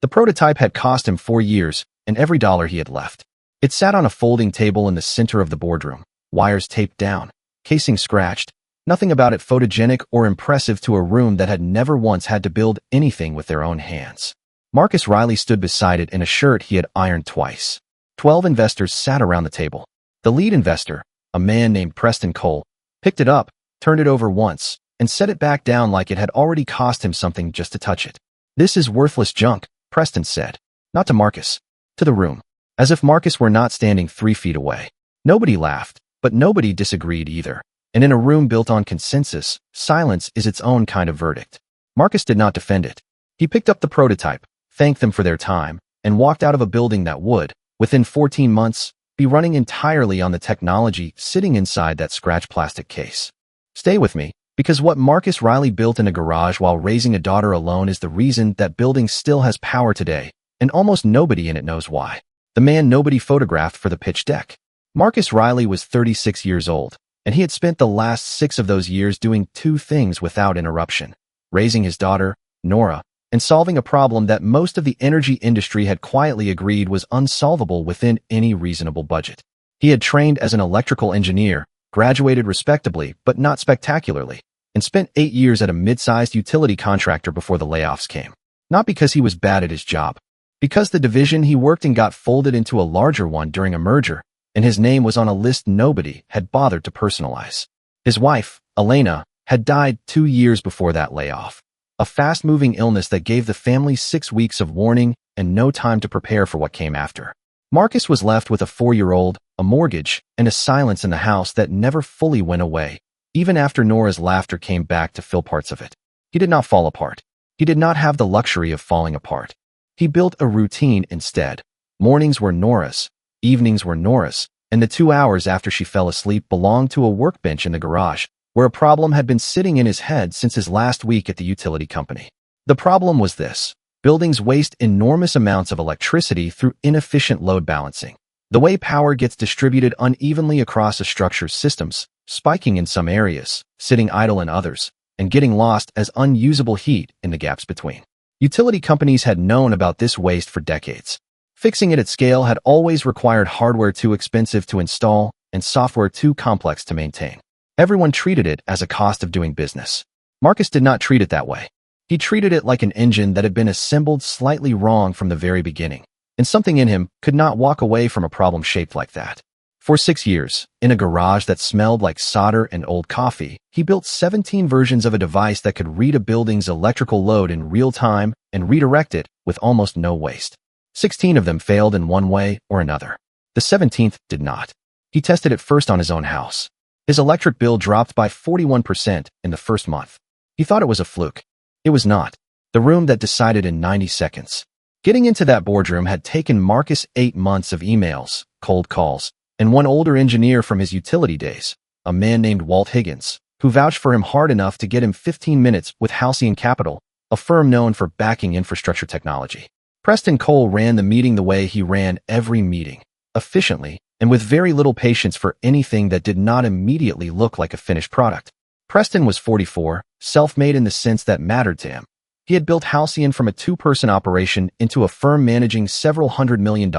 The prototype had cost him 4 years and every dollar he had left. It sat on a folding table in the center of the boardroom, wires taped down, casing scratched, nothing about it photogenic or impressive to a room that had never once had to build anything with their own hands. Marcus Riley stood beside it in a shirt he had ironed twice. 12 investors sat around the table. The lead investor, a man named Preston Cole, picked it up, turned it over once, and set it back down like it had already cost him something just to touch it. "This is worthless junk," Preston said. Not to Marcus, to the room, as if Marcus were not standing 3 feet away. Nobody laughed, but nobody disagreed either. And in a room built on consensus, silence is its own kind of verdict. Marcus did not defend it. He picked up the prototype, thanked them for their time, and walked out of a building that would, within 14 months, be running entirely on the technology sitting inside that scratch plastic case. Stay with me, because what Marcus Riley built in a garage while raising a daughter alone is the reason that building still has power today, and almost nobody in it knows why. The man nobody photographed for the pitch deck. Marcus Riley was 36 years old, and he had spent the last 6 of those years doing 2 things without interruption: raising his daughter, Nora, and solving a problem that most of the energy industry had quietly agreed was unsolvable within any reasonable budget. He had trained as an electrical engineer, graduated respectably but not spectacularly, and spent 8 years at a mid-sized utility contractor before the layoffs came. Not because he was bad at his job, because the division he worked in got folded into a larger one during a merger, and his name was on a list nobody had bothered to personalize. His wife, Elena, had died 2 years before that layoff. A fast-moving illness that gave the family 6 weeks of warning and no time to prepare for what came after. Marcus was left with a 4-year-old, a mortgage, and a silence in the house that never fully went away, even after Nora's laughter came back to fill parts of it. He did not fall apart. He did not have the luxury of falling apart. He built a routine instead. Mornings were Nora's, evenings were Nora's, and the 2 hours after she fell asleep belonged to a workbench in the garage, where a problem had been sitting in his head since his last week at the utility company. The problem was this: buildings waste enormous amounts of electricity through inefficient load balancing. The way power gets distributed unevenly across a structure's systems, spiking in some areas, sitting idle in others, and getting lost as unusable heat in the gaps between. Utility companies had known about this waste for decades. Fixing it at scale had always required hardware too expensive to install and software too complex to maintain. Everyone treated it as a cost of doing business. Marcus did not treat it that way. He treated it like an engine that had been assembled slightly wrong from the very beginning, and something in him could not walk away from a problem shaped like that. For 6 years, in a garage that smelled like solder and old coffee, he built 17 versions of a device that could read a building's electrical load in real time and redirect it with almost no waste. 16 of them failed in one way or another. The 17th did not. He tested it first on his own house. His electric bill dropped by 41% in the first month. He thought it was a fluke. It was not. The room that decided in 90 seconds. Getting into that boardroom had taken Marcus 8 months of emails, cold calls, and one older engineer from his utility days, a man named Walt Higgins, who vouched for him hard enough to get him 15 minutes with Halcyon Capital, a firm known for backing infrastructure technology. Preston Cole ran the meeting the way he ran every meeting, efficiently, and with very little patience for anything that did not immediately look like a finished product. Preston was 44, self-made in the sense that mattered to him. He had built Halcyon from a 2-person operation into a firm managing several $100 million,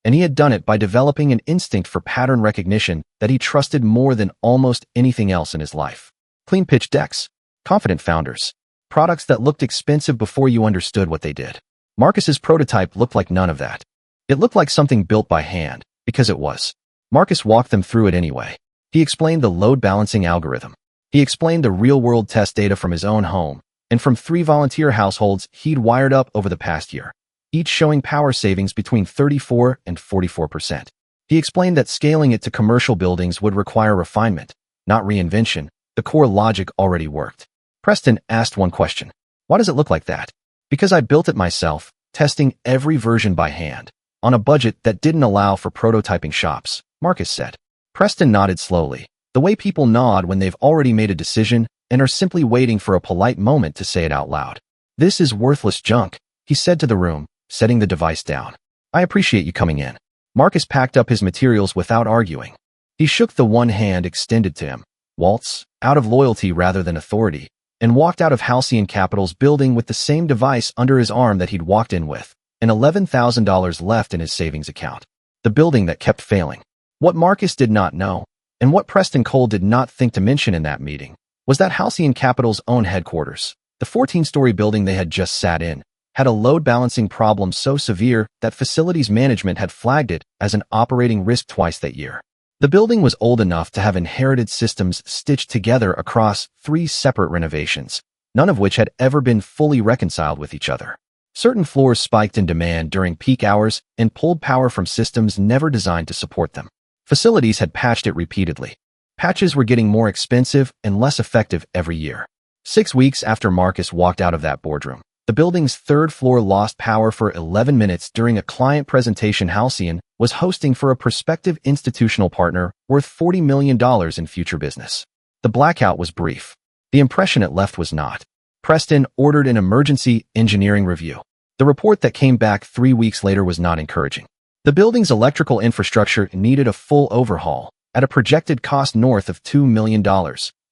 and he had done it by developing an instinct for pattern recognition that he trusted more than almost anything else in his life. Clean pitch decks, confident founders, products that looked expensive before you understood what they did. Marcus's prototype looked like none of that. It looked like something built by hand, because it was. Marcus walked them through it anyway. He explained the load balancing algorithm. He explained the real-world test data from his own home, and from 3 volunteer households he'd wired up over the past year, each showing power savings between 34 and 44%. He explained that scaling it to commercial buildings would require refinement, not reinvention. The core logic already worked. Preston asked one question. Why does it look like that? Because I built it myself, testing every version by hand, on a budget that didn't allow for prototyping shops, Marcus said. Preston nodded slowly, the way people nod when they've already made a decision and are simply waiting for a polite moment to say it out loud. This is worthless junk, he said to the room, setting the device down. I appreciate you coming in. Marcus packed up his materials without arguing. He shook the one hand extended to him, Walt's, out of loyalty rather than authority, and walked out of Halcyon Capital's building with the same device under his arm that he'd walked in with, and $11,000 left in his savings account. The building that kept failing. What Marcus did not know, and what Preston Cole did not think to mention in that meeting, was that Halcyon Capital's own headquarters, the 14-story building they had just sat in, had a load balancing problem so severe that facilities management had flagged it as an operating risk twice that year. The building was old enough to have inherited systems stitched together across 3 separate renovations, none of which had ever been fully reconciled with each other. Certain floors spiked in demand during peak hours and pulled power from systems never designed to support them. Facilities had patched it repeatedly. Patches were getting more expensive and less effective every year. 6 weeks after Marcus walked out of that boardroom, the building's 3rd floor lost power for 11 minutes during a client presentation Halcyon was hosting for a prospective institutional partner worth $40 million in future business. The blackout was brief. The impression it left was not. Preston ordered an emergency engineering review. The report that came back 3 weeks later was not encouraging. The building's electrical infrastructure needed a full overhaul at a projected cost north of $2 million,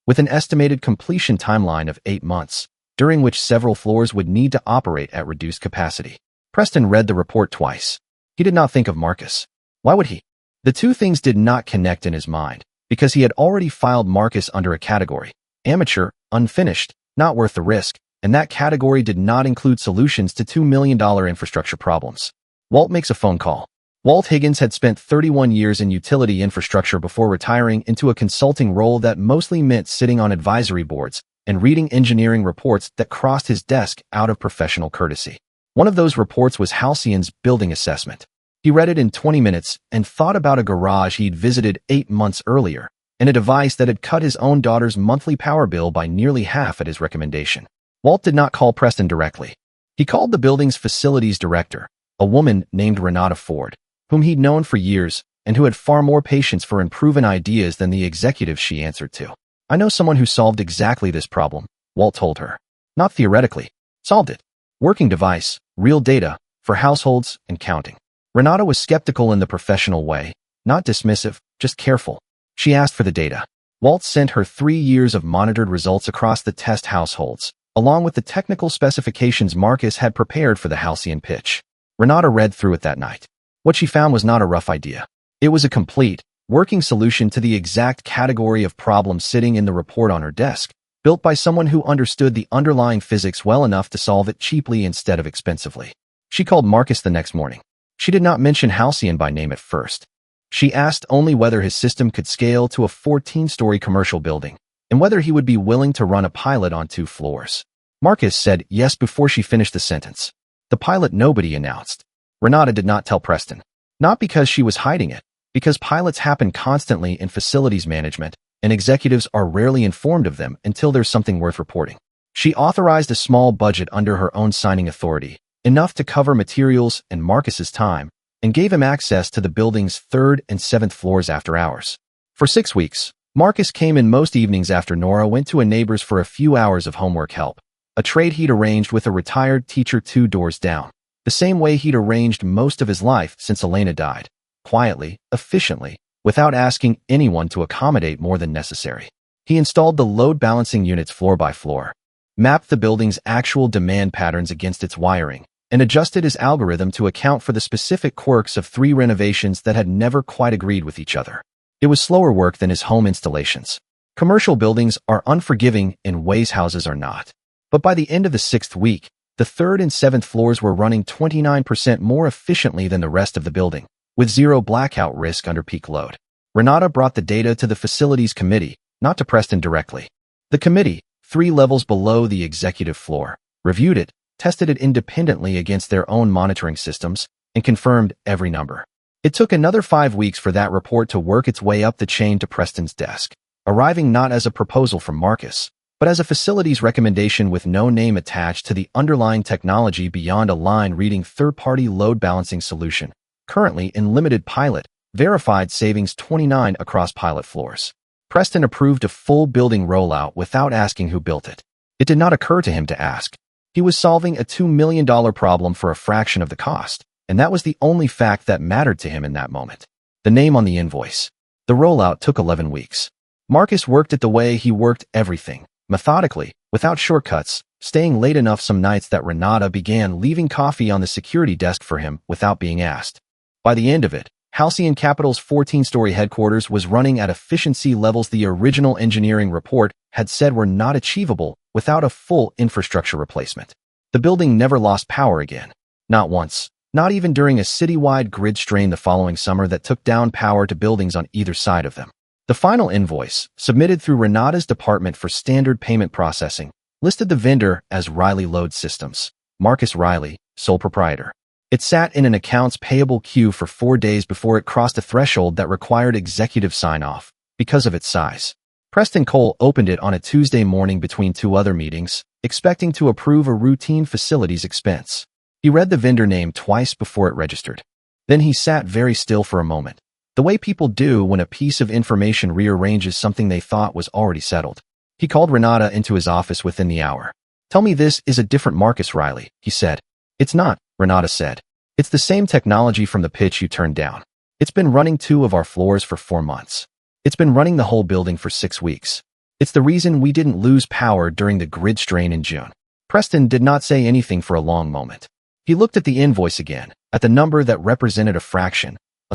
with an estimated completion timeline of 8 months, during which several floors would need to operate at reduced capacity. Preston read the report twice. He did not think of Marcus. Why would he? The two things did not connect in his mind, because he had already filed Marcus under a category: amateur, unfinished, not worth the risk, and that category did not include solutions to $2 million infrastructure problems. Walt makes a phone call. Walt Higgins had spent 31 years in utility infrastructure before retiring into a consulting role that mostly meant sitting on advisory boards and reading engineering reports that crossed his desk out of professional courtesy. One of those reports was Halcyon's building assessment. He read it in 20 minutes and thought about a garage he'd visited 8 months earlier and a device that had cut his own daughter's monthly power bill by nearly half at his recommendation. Walt did not call Preston directly. He called the building's facilities director, a woman named Renata Ford, whom he'd known for years and who had far more patience for improving ideas than the executives she answered to. "I know someone who solved exactly this problem," Walt told her. "Not theoretically. Solved it. Working device, real data, for households and counting." Renata was skeptical in the professional way, not dismissive, just careful. She asked for the data. Walt sent her 3 years of monitored results across the test households, along with the technical specifications Marcus had prepared for the Halcyon pitch. Renata read through it that night. What she found was not a rough idea. It was a complete, working solution to the exact category of problem sitting in the report on her desk, built by someone who understood the underlying physics well enough to solve it cheaply instead of expensively. She called Marcus the next morning. She did not mention Halcyon by name at first. She asked only whether his system could scale to a 14-story commercial building, and whether he would be willing to run a pilot on 2 floors. Marcus said yes before she finished the sentence. The pilot nobody announced. Renata did not tell Preston. Not because she was hiding it, because pilots happen constantly in facilities management, and executives are rarely informed of them until there's something worth reporting. She authorized a small budget under her own signing authority, enough to cover materials and Marcus's time, and gave him access to the building's 3rd and 7th floors after hours. For 6 weeks, Marcus came in most evenings after Nora went to a neighbor's for a few hours of homework help, a trade he'd arranged with a retired teacher 2 doors down, the same way he'd arranged most of his life since Elena died, quietly, efficiently, without asking anyone to accommodate more than necessary. He installed the load balancing units floor by floor, mapped the building's actual demand patterns against its wiring, and adjusted his algorithm to account for the specific quirks of 3 renovations that had never quite agreed with each other. It was slower work than his home installations. Commercial buildings are unforgiving in ways houses are not. But by the end of the 6th week, the 3rd and 7th floors were running 29% more efficiently than the rest of the building, with 0 blackout risk under peak load. Renata brought the data to the facilities committee, not to Preston directly. The committee, 3 levels below the executive floor, reviewed it, tested it independently against their own monitoring systems, and confirmed every number. It took another 5 weeks for that report to work its way up the chain to Preston's desk, arriving not as a proposal from Marcus, but as a facilities recommendation with no name attached to the underlying technology beyond a line reading third-party load balancing solution, currently in limited pilot, verified savings 29 across pilot floors. Preston approved a full building rollout without asking who built it. It did not occur to him to ask. He was solving a $2 million problem for a fraction of the cost, and that was the only fact that mattered to him in that moment. The name on the invoice. The rollout took 11 weeks. Marcus worked it the way he worked everything, methodically, without shortcuts, staying late enough some nights that Renata began leaving coffee on the security desk for him without being asked. By the end of it, Halcyon Capital's 14-story headquarters was running at efficiency levels the original engineering report had said were not achievable without a full infrastructure replacement. The building never lost power again. Not once. Not even during a citywide grid strain the following summer that took down power to buildings on either side of them. The final invoice, submitted through Renata's department for standard payment processing, listed the vendor as Riley Load Systems, Marcus Riley, sole proprietor. It sat in an accounts payable queue for 4 days before it crossed a threshold that required executive sign-off because of its size. Preston Cole opened it on a Tuesday morning between 2 other meetings, expecting to approve a routine facilities expense. He read the vendor name twice before it registered. Then he sat very still for a moment, the way people do when a piece of information rearranges something they thought was already settled. He called Renata into his office within the hour. "Tell me this is a different Marcus Riley," he said. "It's not," Renata said. "It's the same technology from the pitch you turned down. It's been running 2 of our floors for 4 months. It's been running the whole building for 6 weeks. It's the reason we didn't lose power during the grid strain in June." Preston did not say anything for a long moment. He looked at the invoice again, at the number that represented a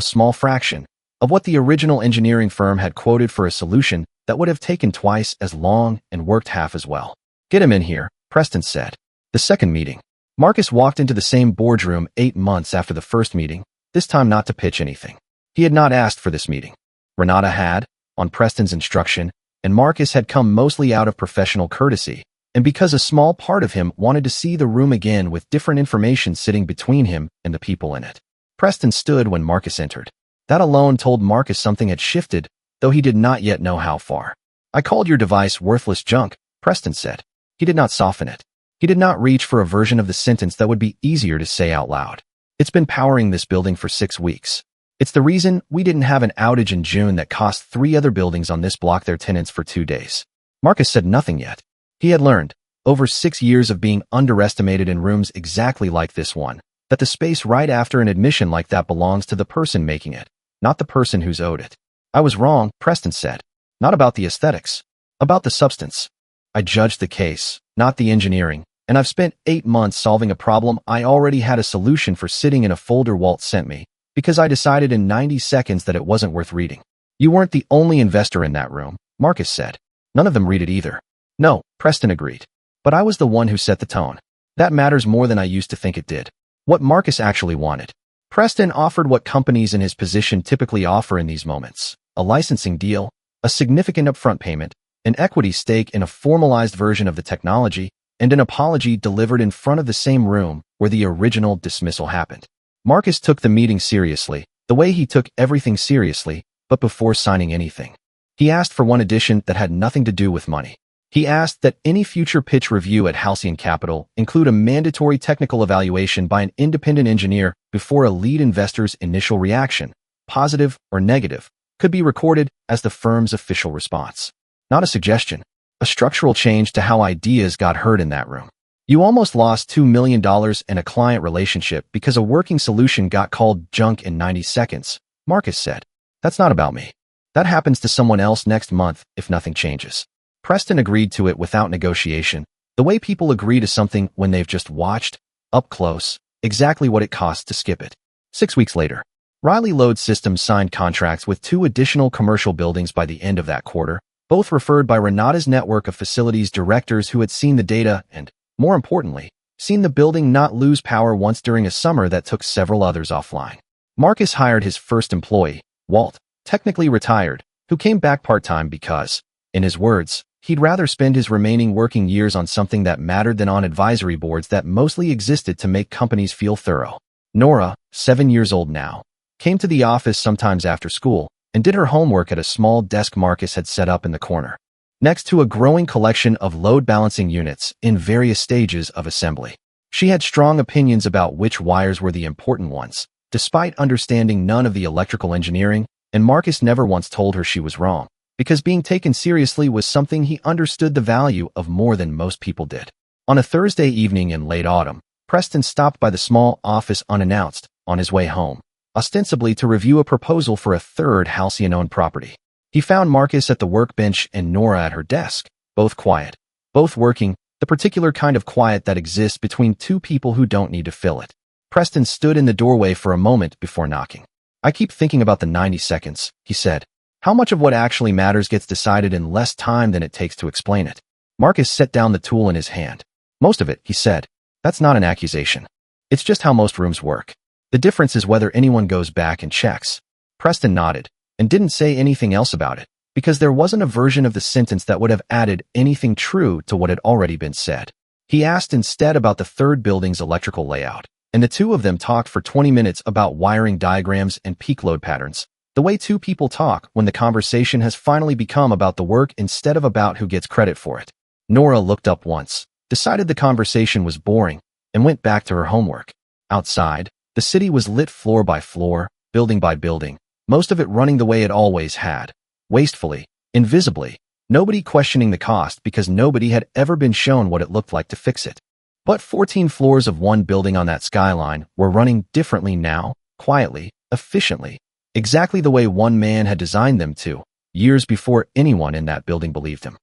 small fraction, of what the original engineering firm had quoted for a solution that would have taken twice as long and worked half as well. "Get him in here," Preston said. The second meeting. Marcus walked into the same boardroom 8 months after the first meeting, this time not to pitch anything. He had not asked for this meeting. Renata had, on Preston's instruction, and Marcus had come mostly out of professional courtesy, and because a small part of him wanted to see the room again with different information sitting between him and the people in it. Preston stood when Marcus entered. That alone told Marcus something had shifted, though he did not yet know how far. "I called your device worthless junk," Preston said. He did not soften it. He did not reach for a version of the sentence that would be easier to say out loud. "It's been powering this building for 6 weeks. It's the reason we didn't have an outage in June that cost 3 other buildings on this block their tenants for 2 days. Marcus said nothing yet. He had learned, over 6 years of being underestimated in rooms exactly like this one, that the space right after an admission like that belongs to the person making it, not the person who's owed it. "I was wrong," Preston said. "Not about the aesthetics. About the substance. I judged the case, not the engineering, and I've spent 8 months solving a problem I already had a solution for sitting in a folder Walt sent me, because I decided in 90 seconds that it wasn't worth reading." "You weren't the only investor in that room," Marcus said. "None of them read it either." "No," Preston agreed. "But I was the one who set the tone. That matters more than I used to think it did." What Marcus actually wanted. Preston offered what companies in his position typically offer in these moments: a licensing deal, a significant upfront payment, an equity stake in a formalized version of the technology, and an apology delivered in front of the same room where the original dismissal happened. Marcus took the meeting seriously, the way he took everything seriously, but before signing anything. He asked for one addition that had nothing to do with money. He asked that any future pitch review at Halcyon Capital include a mandatory technical evaluation by an independent engineer before a lead investor's initial reaction, positive or negative, could be recorded as the firm's official response. Not a suggestion, a structural change to how ideas got heard in that room. "You almost lost $2 million in a client relationship because a working solution got called junk in 90 seconds, Marcus said. "That's not about me. That happens to someone else next month if nothing changes." Preston agreed to it without negotiation, the way people agree to something when they've just watched, up close, exactly what it costs to skip it. 6 weeks later, Riley Load Systems signed contracts with 2 additional commercial buildings by the end of that quarter, both referred by Renata's network of facilities directors who had seen the data and, more importantly, seen the building not lose power once during a summer that took several others offline. Marcus hired his first employee, Walt, technically retired, who came back part-time because, in his words, he'd rather spend his remaining working years on something that mattered than on advisory boards that mostly existed to make companies feel thorough. Nora, 7 years old now, came to the office sometimes after school and did her homework at a small desk Marcus had set up in the corner, next to a growing collection of load balancing units in various stages of assembly. She had strong opinions about which wires were the important ones, despite understanding none of the electrical engineering, and Marcus never once told her she was wrong, because being taken seriously was something he understood the value of more than most people did. On a Thursday evening in late autumn, Preston stopped by the small office unannounced on his way home, ostensibly to review a proposal for a third Halcyon-owned property. He found Marcus at the workbench and Nora at her desk, both quiet, both working, the particular kind of quiet that exists between two people who don't need to fill it. Preston stood in the doorway for a moment before knocking. I keep thinking about the 90 seconds, he said. How much of what actually matters gets decided in less time than it takes to explain it? Marcus set down the tool in his hand. Most of it, he said. That's not an accusation. It's just how most rooms work. The difference is whether anyone goes back and checks. Preston nodded, and didn't say anything else about it, because there wasn't a version of the sentence that would have added anything true to what had already been said. He asked instead about the third building's electrical layout, and the two of them talked for 20 minutes about wiring diagrams and peak load patterns, the way two people talk when the conversation has finally become about the work instead of about who gets credit for it. Nora looked up once, decided the conversation was boring, and went back to her homework. Outside, the city was lit floor by floor, building by building, most of it running the way it always had, wastefully, invisibly, nobody questioning the cost because nobody had ever been shown what it looked like to fix it. But 14 floors of one building on that skyline were running differently now, quietly, efficiently, exactly the way one man had designed them to, years before anyone in that building believed him.